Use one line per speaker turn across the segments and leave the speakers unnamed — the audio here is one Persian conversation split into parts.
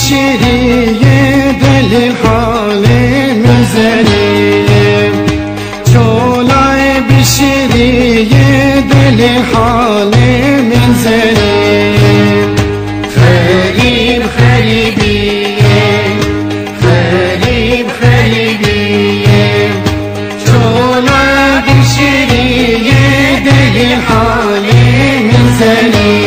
بشری دل حال میزنی چولای بشری دل حال میزنی غریب غریبی غریب غریبی چولای بشری دل حال میزنی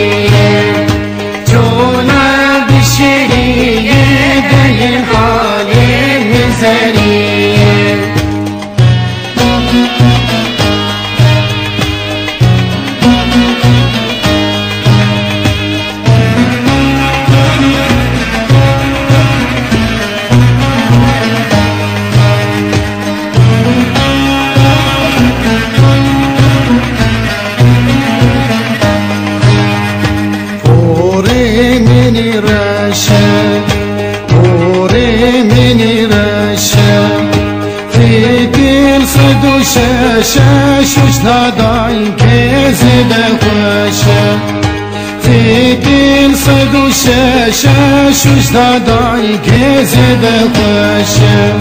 شش ندای که زده خوشه فی دل صد و شش ندای که زده خوشه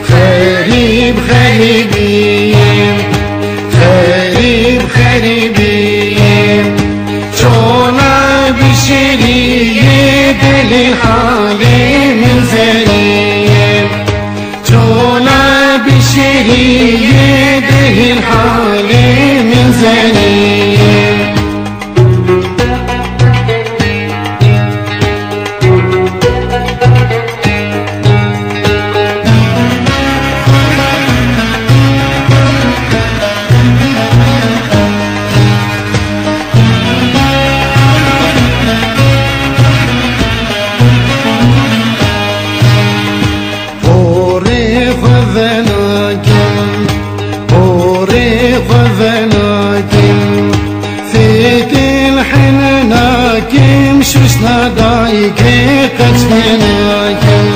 غریب غریبیم غریب غریبیم چونه بشری دل حالی منزلیم چونه بشری دل حالی منزلیم شوش ندای که قطعناکم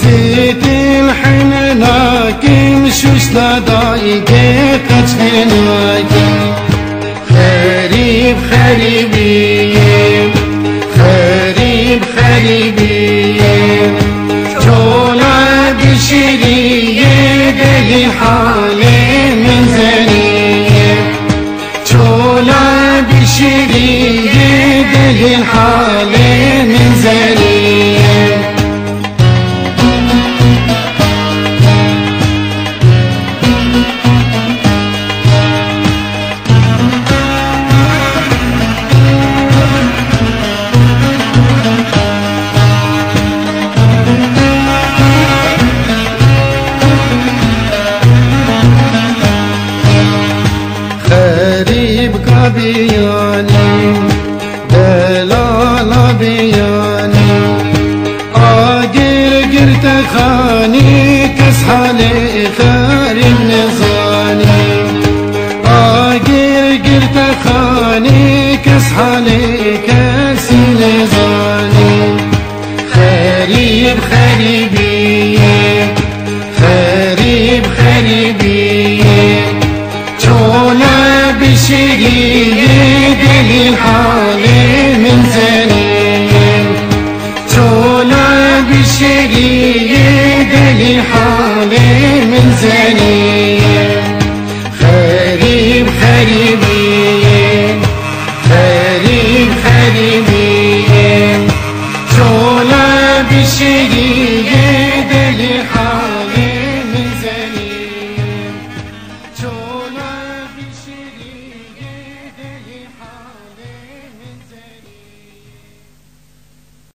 في دل حنناكم شوش ندای که قطعناکم غریب غریبیم غریب غریبیم چولا بشری دل حالی منزلیم چولا بشری دل حالی منزلیم غریب کابیانی دلالا بیانی آگر گرت خانی کس حالی غریب نزانی آگر گرت خانی کس حالی کسی نزانی غریب غریبی غریب غریبی چولا بشری دل